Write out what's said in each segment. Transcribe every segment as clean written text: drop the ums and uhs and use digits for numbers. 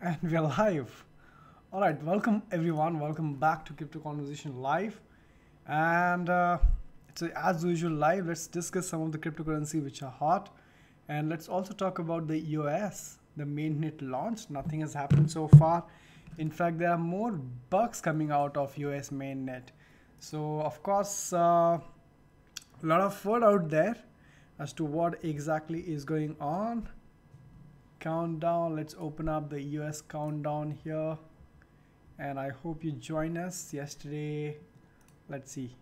And we're live. All right, welcome everyone. Welcome back to Crypto Conversation Live. And it's as usual live. Let's discuss some of the cryptocurrency which are hot, and let's also talk about the EOS, the mainnet launch. Nothing has happened so far. In fact, there are more bugs coming out of EOS mainnet. So of course, a lot of word out there as to what exactly is going on. Countdown. Let's open up the US countdown here, and I hope you join us. Yesterday, let's see.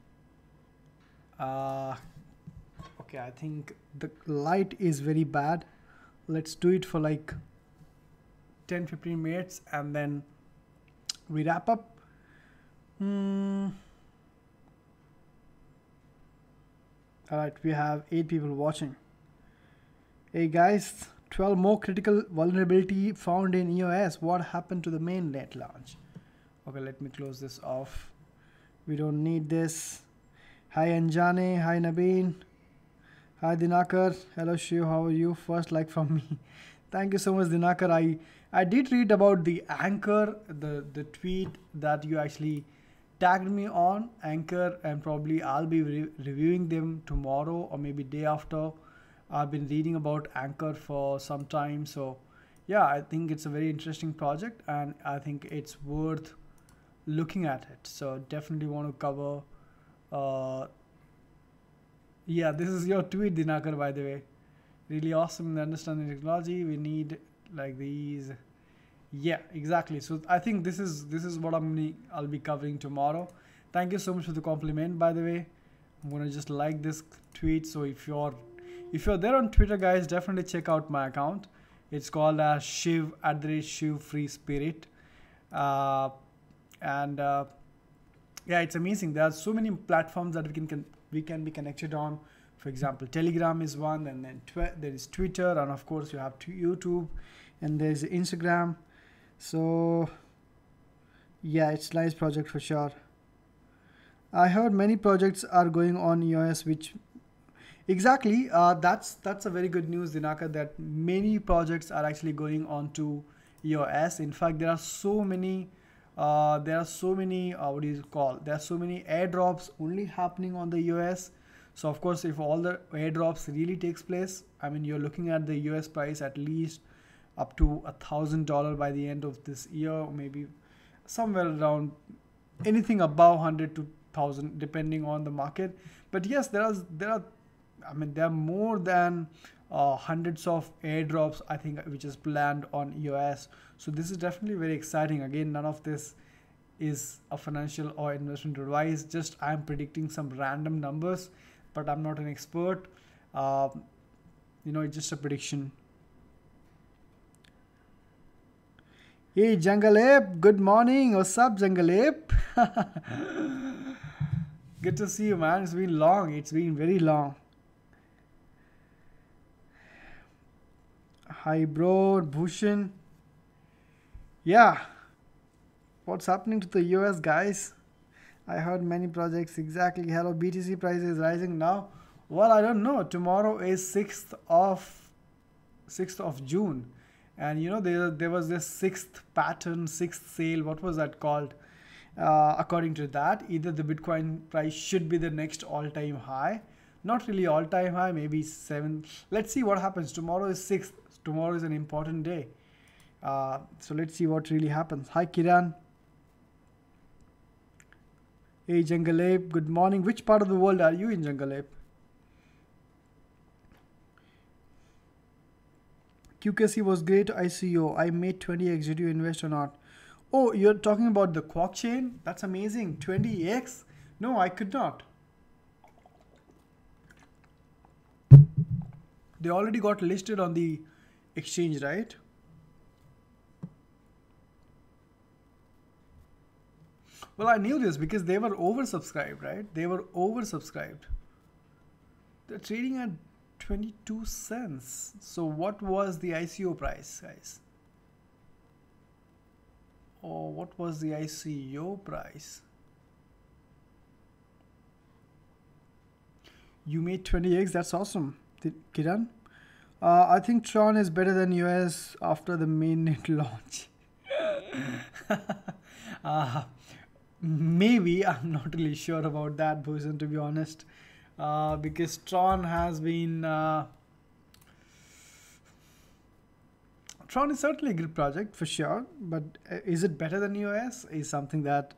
Okay, I think the light is very bad. Let's do it for like 10-15 minutes and then we wrap up. All right, we have 8 people watching. Hey guys, 12 more critical vulnerability found in EOS. What happened to the mainnet launch? Okay, let me close this off. We don't need this. Hi Anjane, hi Nabeen, hi Dinakar, hello Shiv, how are you? First like from me. Thank you so much Dinakar. I did read about the Anchor, the tweet that you actually tagged me on Anchor, and probably I'll be reviewing them tomorrow or maybe day after. I've been reading about Anchor for some time, so yeah, I think it's a very interesting project and I think it's worth looking at it. So definitely want to cover. Yeah, this is your tweet, Dinakar, by the way. Really awesome in understanding technology. We need like these. Yeah, exactly. So I think this is what I'll be covering tomorrow. Thank you so much for the compliment, by the way. I'm gonna just like this tweet. So if you're there on Twitter, guys, definitely check out my account. It's called Shiv @Shiv Free Spirit, and yeah, it's amazing. There are so many platforms that we can be connected on. For example, Telegram is one, and then there is Twitter, and of course you have YouTube, and there's Instagram. So yeah, it's a nice project for sure. I heard many projects are going on EOS, which exactly that's a very good news, Dinaka, that many projects are actually going on to EOS. In fact, there are so many what do you call, there are so many airdrops only happening on the EOS. So of course, if all the airdrops really takes place, I mean, you're looking at the US price at least up to $1,000 by the end of this year, or maybe somewhere around anything above 100 to 1,000 depending on the market. But yes, there are more than hundreds of airdrops, I think, which is planned on EOS. So this is definitely very exciting. Again, none of this is a financial or investment advice. Just I'm predicting some random numbers, but I'm not an expert. It's just a prediction. Hey Jungle Ape, good morning. What's up, Jungle Ape? Good to see you, man. It's been long. It's been very long. Hi, bro, Bhushan. Yeah, what's happening to the US, guys? I heard many projects. Exactly. Hello, BTC price is rising now. Well, I don't know. Tomorrow is 6th of June, and there was this sixth pattern, sixth sale. What was that called? According to that, either the Bitcoin price should be the next all-time high. Not really all-time high, maybe 7. Let's see what happens. Tomorrow is 6th. Tomorrow is an important day. So let's see what really happens. Hi, Kiran. Hey, Jungle Ape. Good morning. Which part of the world are you in, Jungle Ape? QKC was great ICO. I made 20x. Did you invest or not? Oh, you're talking about the Quark chain? That's amazing. 20x? No, I could not. They already got listed on the exchange, right? Well, I knew this because they were oversubscribed, right? They were oversubscribed. They're trading at 22 cents. So what was the ICO price, guys? Oh, what was the ICO price? You made 20x. That's awesome, Kiran. I think Tron is better than US after the mainnet launch. uh, Maybe. I'm not really sure about that, Bhusan, to be honest, because Tron is certainly a good project for sure, but is it better than EOS? Is something that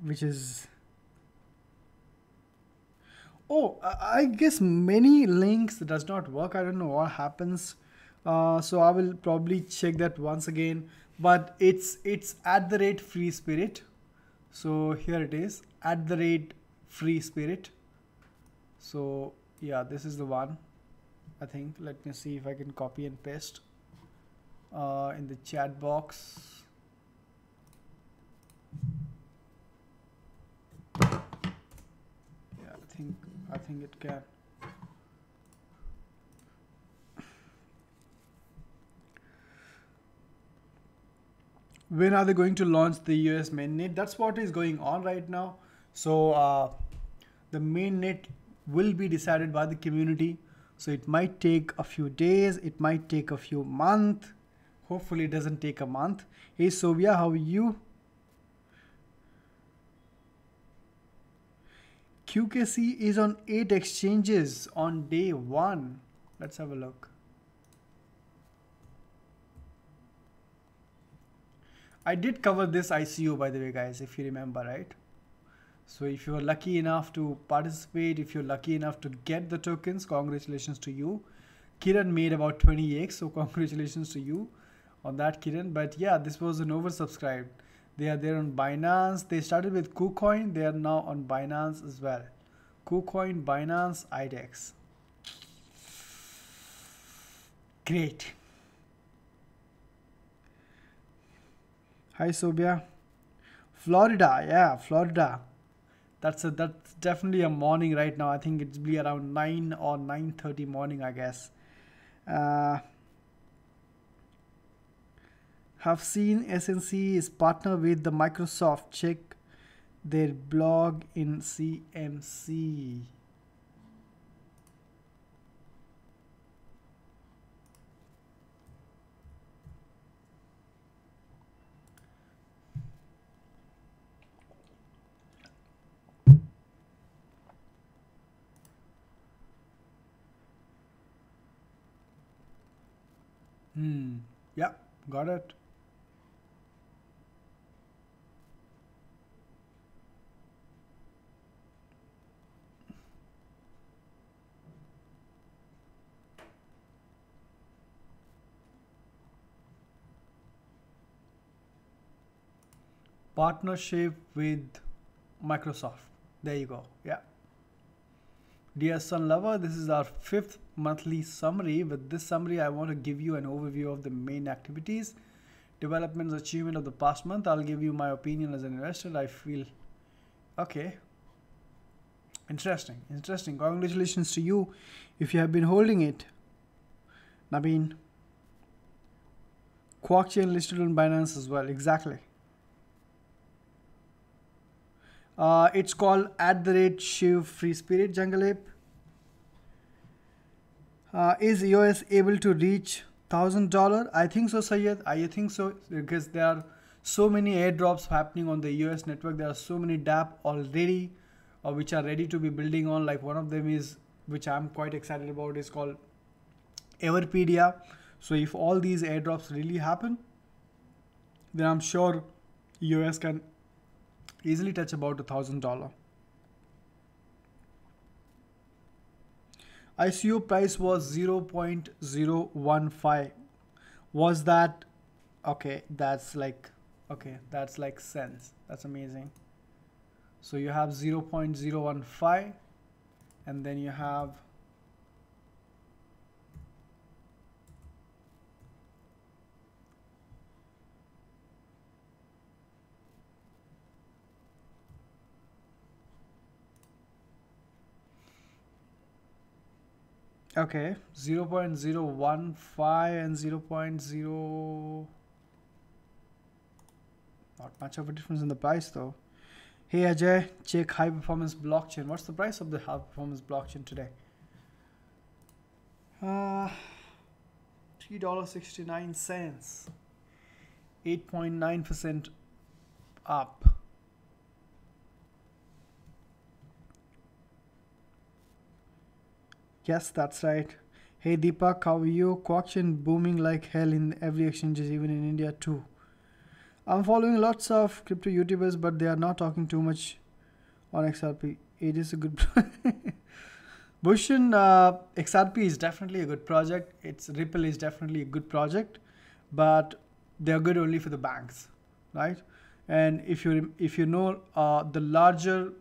which is. Oh, I guess many links does not work. I don't know what happens. So I will probably check that once again. But it's at the rate free spirit. So here it is, at the rate free spirit. So yeah, this is the one. I think. Let me see if I can copy and paste in the chat box. Yeah, I think it can. When are they going to launch the EOS mainnet? That's what is going on right now. So the mainnet will be decided by the community. So it might take a few days. It might take a few months. Hopefully it doesn't take a month. Hey Sovia, how are you? QKC is on 8 exchanges on day 1. Let's have a look. I did cover this ICO, by the way, guys, if you remember, right? So if you're lucky enough to participate, if you're lucky enough to get the tokens, congratulations to you. Kiran made about 20x, so congratulations to you on that, Kiran. But yeah, this was an oversubscribed. They are there on Binance. They started with KuCoin. They are now on Binance as well. KuCoin, Binance, IDEX. Great. Hi Sobia. Florida, yeah, Florida. That's definitely a morning right now. I think it's be around 9 or 9:30 morning, I guess. Have seen SNC is partner with the Microsoft. Check their blog in CMC. Yeah, got it. Partnership with Microsoft. There you go. Yeah. Dear Sun Lover, this is our 5th monthly summary. With this summary, I want to give you an overview of the main activities, developments, achievement of the past month. I'll give you my opinion as an investor. I feel okay. Interesting. Congratulations to you if you have been holding it. Nabeen. Quark Chain listed on Binance as well. Exactly. It's called @Shiv Free Spirit Jungle Ape. Is EOS able to reach $1,000? I think so, Syed. I think so, because there are so many airdrops happening on the EOS network. There are so many DApp already which are ready to be building on. Like one of them is, which I'm quite excited about, is called Everpedia. So if all these airdrops really happen, then I'm sure EOS can easily touch about $1,000. ICO price was 0.015. Was that okay? That's like cents. That's amazing. So you have 0.015, and then you have okay, 0.015 and 0.0. Not much of a difference in the price though. Hey Ajay, check high performance blockchain. What's the price of the high performance blockchain today? $3.69. 8.9% up. Yes, that's right. Hey Deepak, how are you? Auction booming like hell in every exchanges, even in India too. I'm following lots of crypto YouTubers, but they are not talking too much on XRP. It is a good Bushin, XRP is definitely a good project. It's Ripple is definitely a good project, but they're good only for the banks, right? And if you know the larger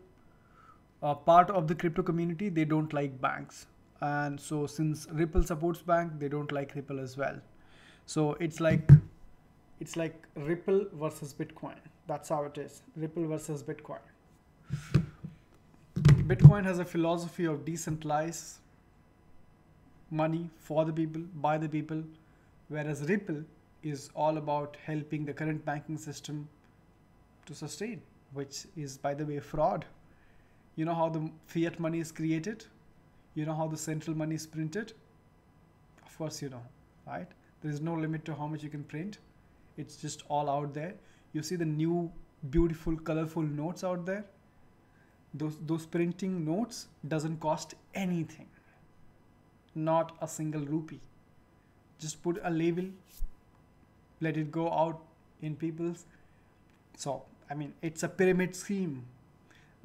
part of the crypto community, they don't like banks, and so since Ripple supports bank, they don't like Ripple as well. So it's like Ripple versus Bitcoin. That's how it is. Ripple versus Bitcoin. Bitcoin has a philosophy of decentralized money for the people, by the people, whereas Ripple is all about helping the current banking system to sustain, which is, by the way, fraud. You know how the fiat money is created? You know how the central money is printed? Of course you know, right? There is no limit to how much you can print. It's just all out there. You see the new beautiful colorful notes out there? Those printing notes doesn't cost anything. Not a single rupee. Just put a label, let it go out in people's. So, I mean, it's a pyramid scheme.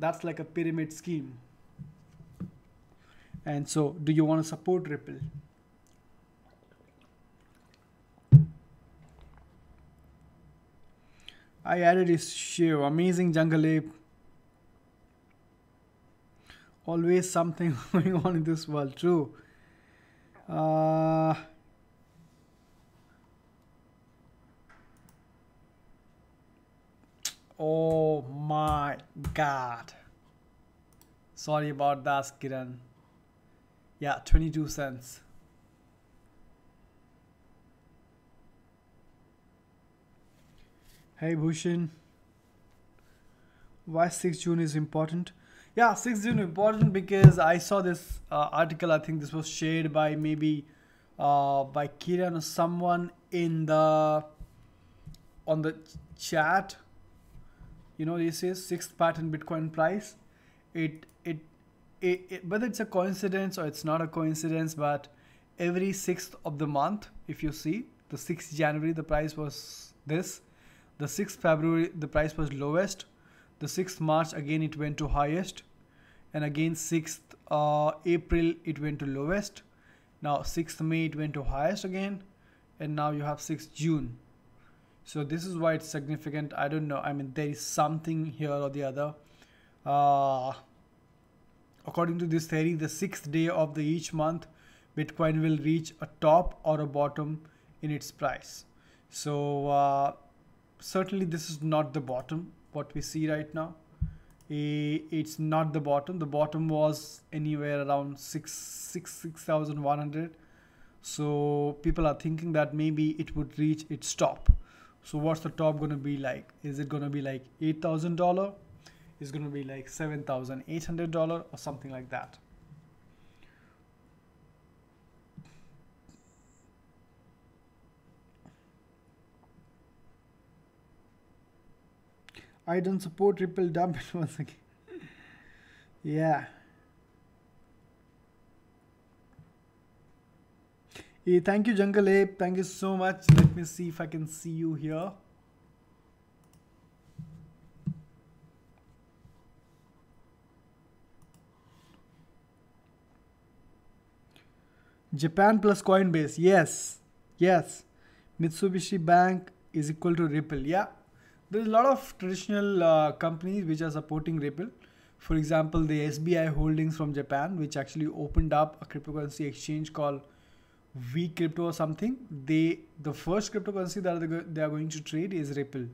That's like a pyramid scheme. And so, do you want to support Ripple? I added his show. Amazing Jungle Ape. Always something going on in this world. True. Oh my God. Sorry about that, Kiran. Yeah, 22 cents. Hey Bhushan. Why 6 June is important? Yeah, 6 June important because I saw this article. I think this was shared by maybe by Kiran or someone in the on the chat. You know, this is 6th pattern Bitcoin price. Whether it's a coincidence or it's not a coincidence, but every 6th of the month, if you see, the 6th January the price was this, the 6th February the price was lowest, the 6th March again it went to highest, and again 6th April it went to lowest. Now 6th May it went to highest again, and now you have 6th June. So this is why it's significant. I don't know. I mean, there is something here or the other. According to this theory, the 6th day of the each month, Bitcoin will reach a top or a bottom in its price. So certainly this is not the bottom, what we see right now. It's not the bottom. The bottom was anywhere around 6,100. So people are thinking that maybe it would reach its top. So what's the top going to be like? Is it going to be like $8,000? Is going to be like $7,800 or something like that? I don't support Ripple. Dump it once again. Yeah. Hey, thank you, Jungle Ape. Thank you so much. Let me see if I can see you here. Japan plus Coinbase. Yes. Yes. Mitsubishi Bank is equal to Ripple. Yeah. There's a lot of traditional companies which are supporting Ripple. For example, the SBI Holdings from Japan, which actually opened up a cryptocurrency exchange called V Crypto or something. The first cryptocurrency that they are going to trade is Ripple,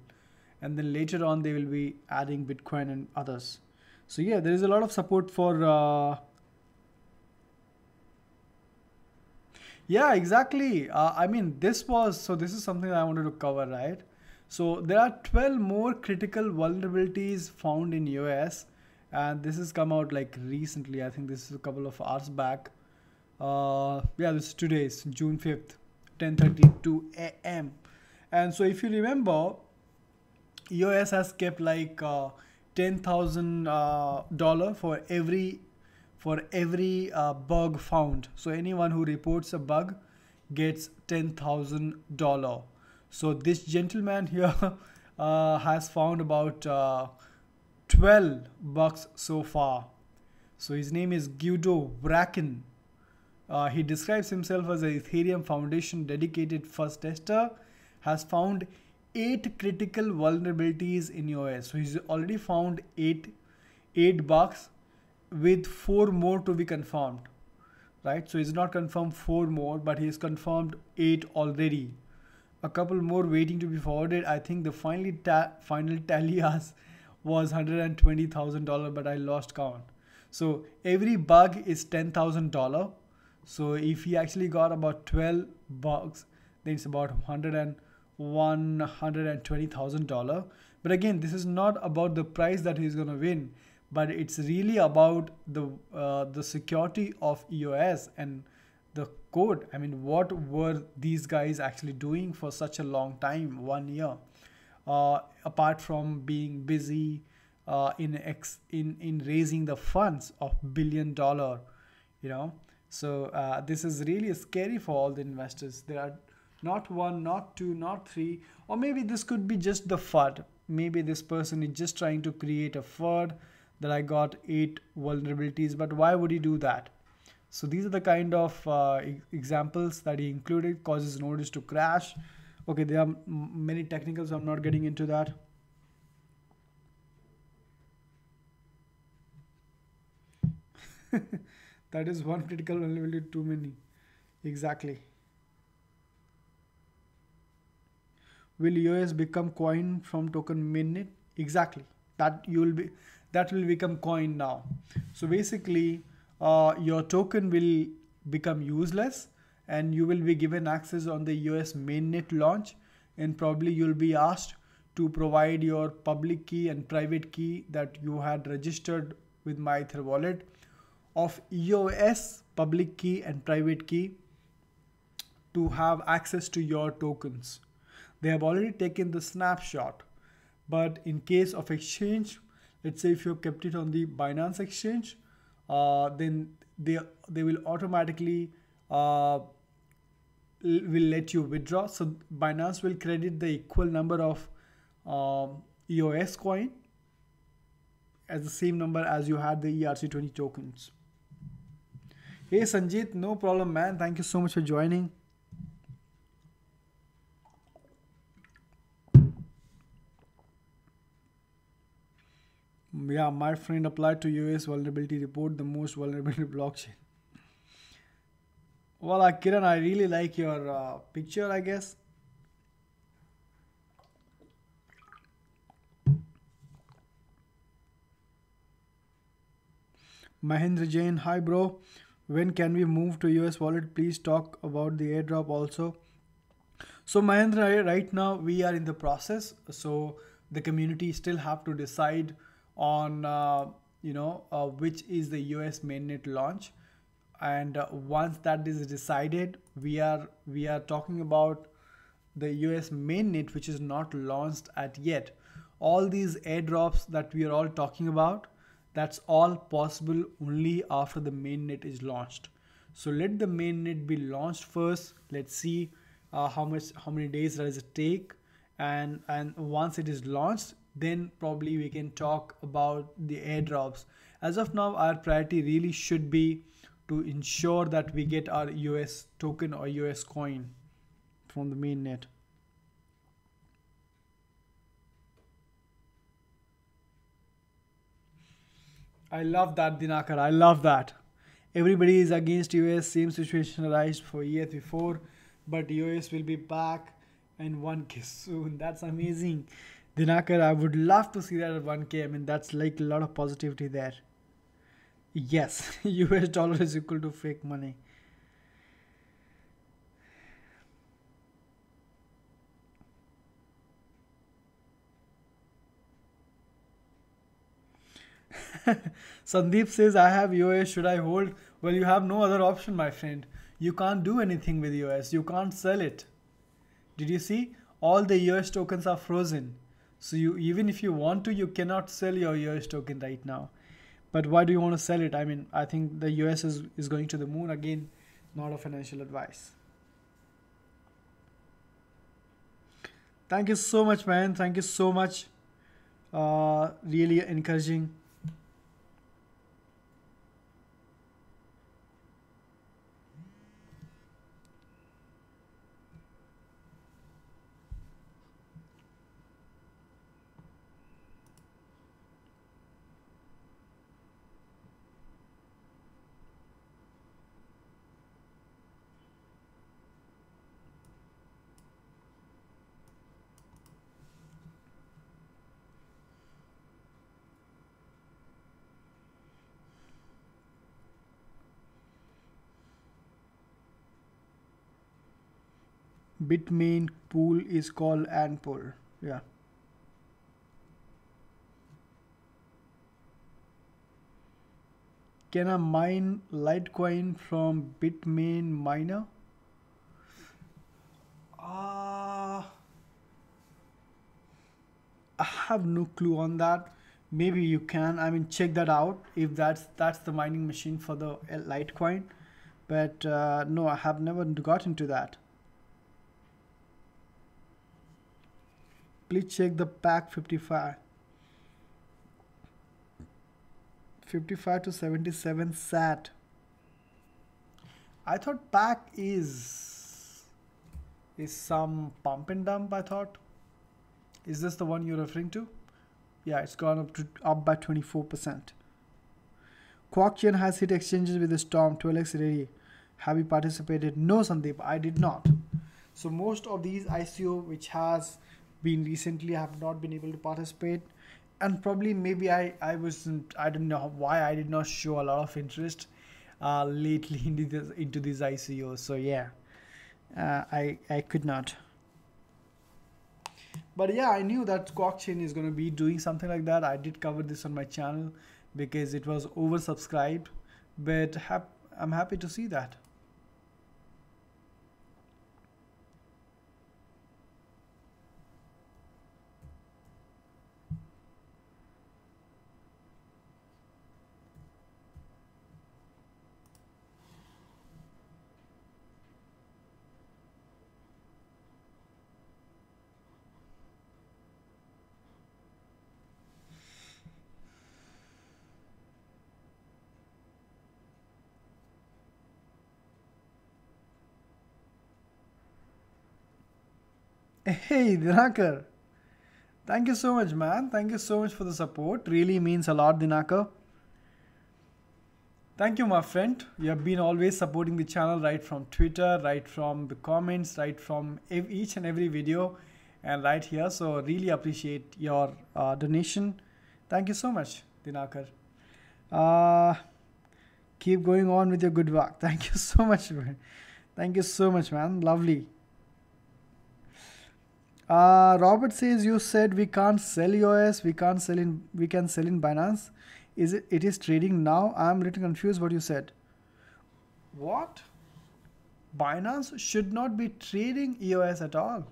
and then later on they will be adding Bitcoin and others. So yeah, there is a lot of support for. Yeah, exactly. I mean, this is something I wanted to cover, right? So there are 12 more critical vulnerabilities found in EOS, and this has come out like recently. I think this is a couple of hours back. Yeah, this is today's June 5th, 10:32 a.m. And so if you remember, EOS has kept like $10,000 for every bug found. So anyone who reports a bug gets $10,000. So this gentleman here has found about 12 bugs so far. So his name is Guido Bracken. He describes himself as a Ethereum Foundation dedicated first tester, has found 8 critical vulnerabilities in EOS. So he's already found 8 bugs with 4 more to be confirmed, right? So he's not confirmed 4 more, but he's confirmed 8 already. A couple more waiting to be forwarded. I think the final tally was $120,000, but I lost count. So every bug is $10,000. So if he actually got about 12 bugs, then it's about $120,000. But again, this is not about the price that he's gonna win, but it's really about the security of EOS and the code. I mean, what were these guys actually doing for such a long time, 1 year, apart from being busy in raising the funds of $1 billion, you know. So this is really scary for all the investors. There are not 1, not 2, not 3, or maybe this could be just the FUD. Maybe this person is just trying to create a FUD that I got 8 vulnerabilities, but why would he do that? So these are the kind of examples that he included. Causes nodes to crash. Okay, there are many technicals, so I'm not getting into that. That is one critical vulnerability too many. Exactly. Will EOS become coin from token MAINNET? Exactly. That will become coin now. So basically, your token will become useless, and you will be given access on the EOS MAINNET launch, and probably you'll be asked to provide your public key and private key that you had registered with MyEther wallet of EOS public key and private key to have access to your tokens. They have already taken the snapshot, but in case of exchange, let's say if you kept it on the Binance exchange, then they will automatically will let you withdraw. So Binance will credit the equal number of EOS coin as the same number as you had the ERC20 tokens. Hey Sanjit, no problem, man. Thank you so much for joining. Yeah, my friend applied to EOS vulnerability report, the most vulnerable blockchain. Well, Kiran, I really like your picture, I guess. Mahendra Jain, hi bro. When can we move to EOS wallet? Please talk about the airdrop also. So Mahendra, right now we are in the process. So the community still have to decide on which is the EOS mainnet launch, and once that is decided, we are talking about the EOS mainnet, which is not launched at yet. All these airdrops that we are all talking about, that's all possible only after the mainnet is launched. So let the mainnet be launched first. Let's see how many days does it take, and once it is launched, then probably we can talk about the airdrops. As of now, our priority really should be to ensure that we get our EOS token or EOS coin from the mainnet. I love that, Dinakar. I love that. Everybody is against EOS. Same situation arose for years before, but EOS will be back and 1K soon. That's amazing. Dinakar, I would love to see that at 1K. I mean, that's like a lot of positivity there. Yes, US dollar is equal to fake money. Sandeep says, I have EOS, should I hold? Well, you have no other option, my friend. You can't do anything with EOS. You can't sell it. Did you see? all the EOS tokens are frozen. So you, even if you want to, you cannot sell your EOS token right now. But why do you want to sell it? I mean, I think the US is going to the moon again. Not a financial advice. Thank you so much, man. Thank you so much. Really encouraging. Bitmain pool is called Antpool. Yeah. Can I mine Litecoin from Bitmain miner? I have no clue on that. Maybe you can. I mean, check that out if that's the mining machine for the Litecoin. But no, I have never got into that. Please check the pack 55 to 77 sat. I thought pack is some pump and dump. I thought, is this the one you're referring to? Yeah, it's gone up by 24%. QuarkChain has hit exchanges with a storm 12x ready. Have you participated? No, Sandeep, I did not. So most of these ICO which has been recently, I have not been able to participate, and probably maybe I don't know why I did not show a lot of interest lately into these ICOs. So yeah, I could not. But yeah, I knew that QuarkChain is going to be doing something like that. I did cover this on my channel because it was oversubscribed, but I'm happy to see that. Hey, Dinakar. Thank you so much, man. Thank you so much for the support. Really means a lot, Dinakar. Thank you, my friend. You have been always supporting the channel right from Twitter, right from the comments, right from each and every video, and right here. So really appreciate your donation. Thank you so much, Dinakar. Keep going on with your good work. Thank you so much, man. Thank you so much, man. Lovely. Robert says you said we can't sell EOS, we can sell in Binance. It is trading now? I'm a little confused what you said. What? Binance should not be trading EOS at all.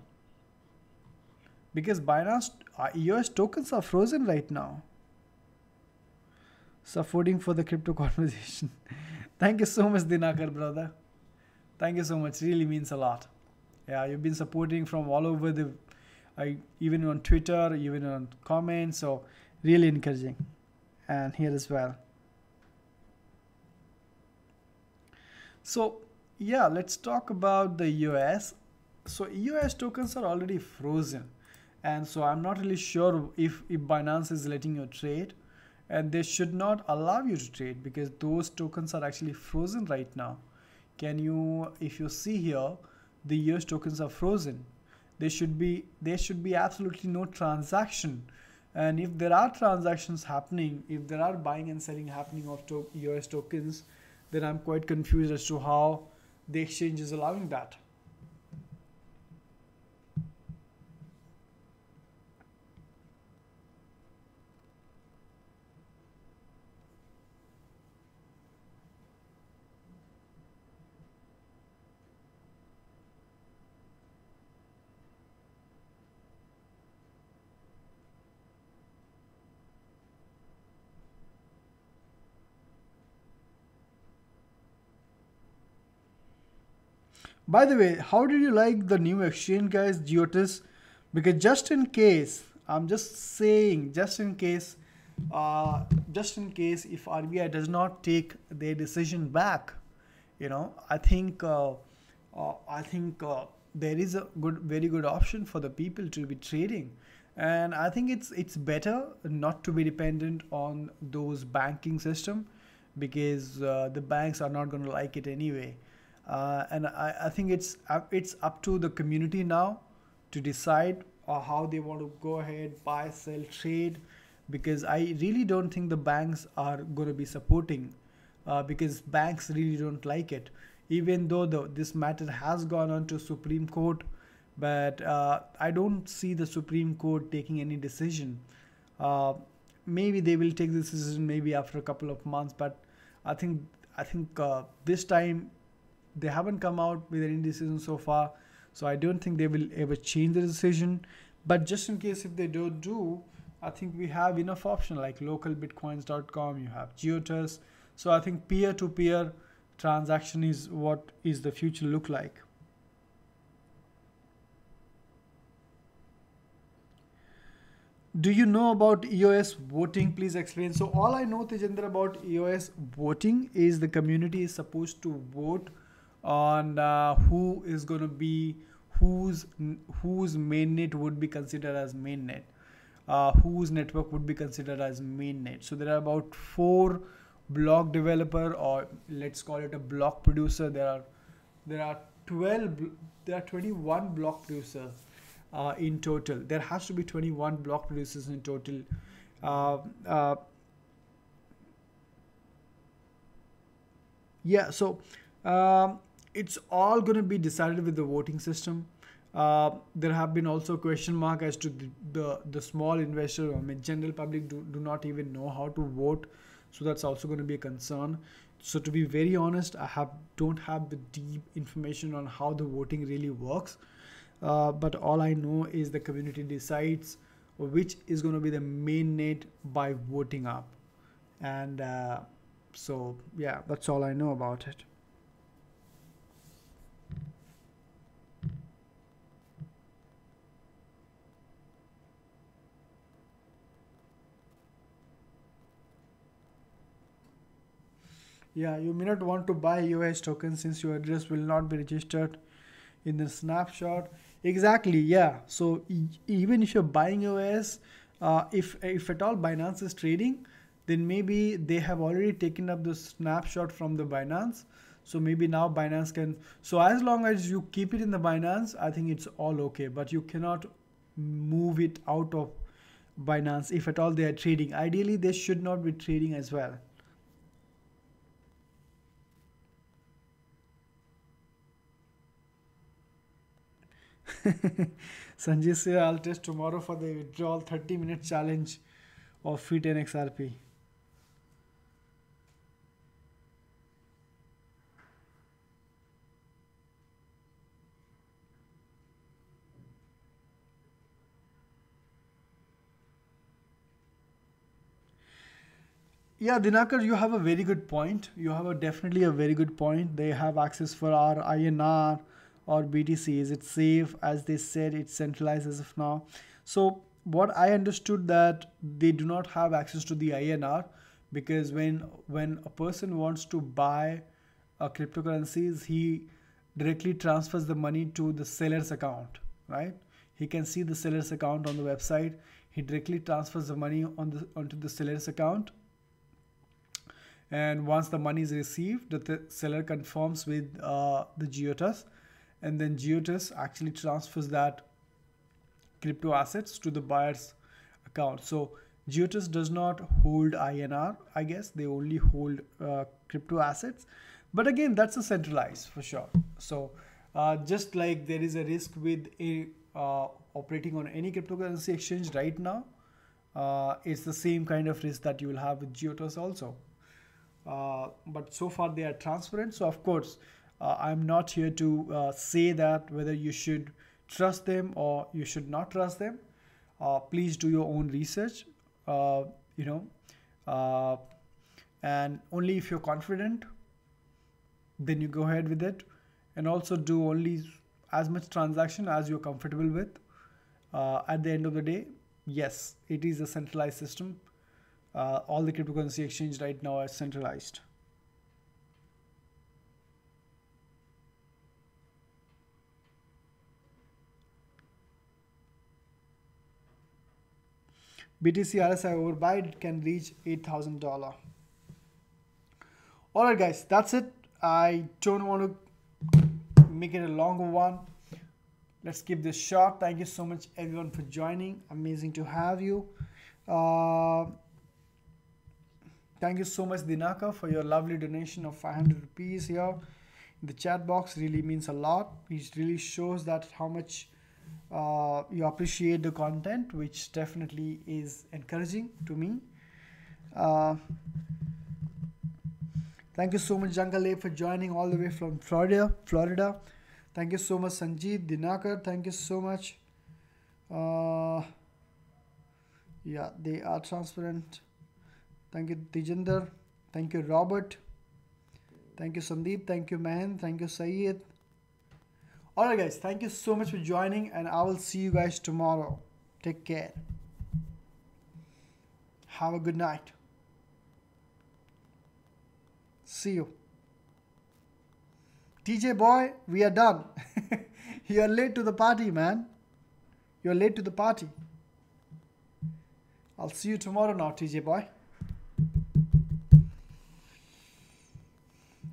Because Binance EOS tokens are frozen right now. Supporting for the crypto conversation. Thank you so much, Dinakar, brother. Thank you so much. Really means a lot. Yeah, you've been supporting from all over the, even on Twitter, even on comments. So really encouraging. And here as well. So yeah, let's talk about the EOS. So EOS tokens are already frozen. And so I'm not really sure if Binance is letting you trade. And they should not allow you to trade because those tokens are actually frozen right now. If you see here, the EOS tokens are frozen. There should be absolutely no transaction. And if there are transactions happening, if there are buying and selling happening of EOS tokens, then I'm quite confused as to how the exchange is allowing that. By the way, how did you like the new exchange, guys, Geotis? Because just in case, I'm just saying, just in case if RBI does not take their decision back, you know, I think there is a very good option for the people to be trading, and I think it's better not to be dependent on those banking system, because the banks are not going to like it anyway. And I think it's up to the community now to decide how they want to go ahead, buy, sell, trade, because I really don't think the banks are going to be supporting, because banks really don't like it. Even though this matter has gone on to Supreme Court, but I don't see the Supreme Court taking any decision. Uh, Maybe they will take this decision maybe after a couple of months, but I think this time they haven't come out with any decision so far, so I don't think they will ever change the decision. But just in case if they don't do, I think we have enough option like localbitcoins.com, you have Geotus. So I think peer-to-peer transaction is what is the future look like. Do you know about EOS voting? Please explain. So all I know, Tejinder, about EOS voting is the community is supposed to vote on who is going to be whose mainnet would be considered as mainnet, whose network would be considered as mainnet. So there are about 4 block developer, or let's call it a block producer. There are 21 block producers in total. There has to be 21 block producers in total. Yeah, so it's all going to be decided with the voting system. There have been also question mark as to the small investor, I mean general public do not even know how to vote, so that's also going to be a concern. So to be very honest, don't have the deep information on how the voting really works, but all I know is the community decides which is going to be the mainnet by voting up, and so yeah, that's all I know about it. Yeah, you may not want to buy EOS token since your address will not be registered in the snapshot. Exactly, yeah. So even if you're buying EOS, if at all Binance is trading, then maybe they have already taken up the snapshot from the Binance. So maybe now Binance can. So as long as you keep it in the Binance, I think it's all okay. But you cannot move it out of Binance if at all they are trading. Ideally, they should not be trading as well. Sanjay say I'll test tomorrow for the withdrawal 30-minute challenge of free 10 XRP. Yeah, Dinakar, you have a very good point. You have definitely a very good point. They have access for our INR or BTC. Is it safe? As they said, it's centralized as of now. So what I understood that they do not have access to the INR, because when a person wants to buy cryptocurrencies, he directly transfers the money to the seller's account, right? He can see the seller's account on the website. He directly transfers the money onto the seller's account, and once the money is received, the seller confirms with the Geotus, and then Geotus actually transfers that crypto assets to the buyer's account. So Geotus does not hold INR, I guess they only hold crypto assets, but again, that's a centralized for sure. So just like there is a risk with operating on any cryptocurrency exchange right now, it's the same kind of risk that you will have with Geotus also. But so far they are transparent. So of course, I'm not here to say that whether you should trust them or you should not trust them. Please do your own research, you know, and only if you're confident, then you go ahead with it. and also do only as much transaction as you're comfortable with. At the end of the day, yes, it is a centralized system. All the cryptocurrency exchange right now are centralized. BTC RSI overbuy can reach $8,000. Alright guys, that's it. I don't want to make it a longer one. Let's keep this short. Thank you so much everyone for joining. Amazing to have you. Thank you so much Dinaka for your lovely donation of 500 rupees here in the chat box. Really means a lot. It really shows that how much you appreciate the content, which definitely is encouraging to me. Thank you so much Jangale for joining all the way from Florida. Thank you so much Sanjeev, Dinakar, thank you so much. Yeah, they are transparent. Thank you Tejinder, thank you Robert, thank you Sandeep, thank you Mahan, thank you Syed. Alright guys, thank you so much for joining, and I will see you guys tomorrow. Take care. Have a good night. See you. TJ boy, we are done. You are late to the party, man. You are late to the party. I'll see you tomorrow now, TJ boy.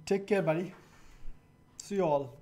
Take care, buddy. See you all.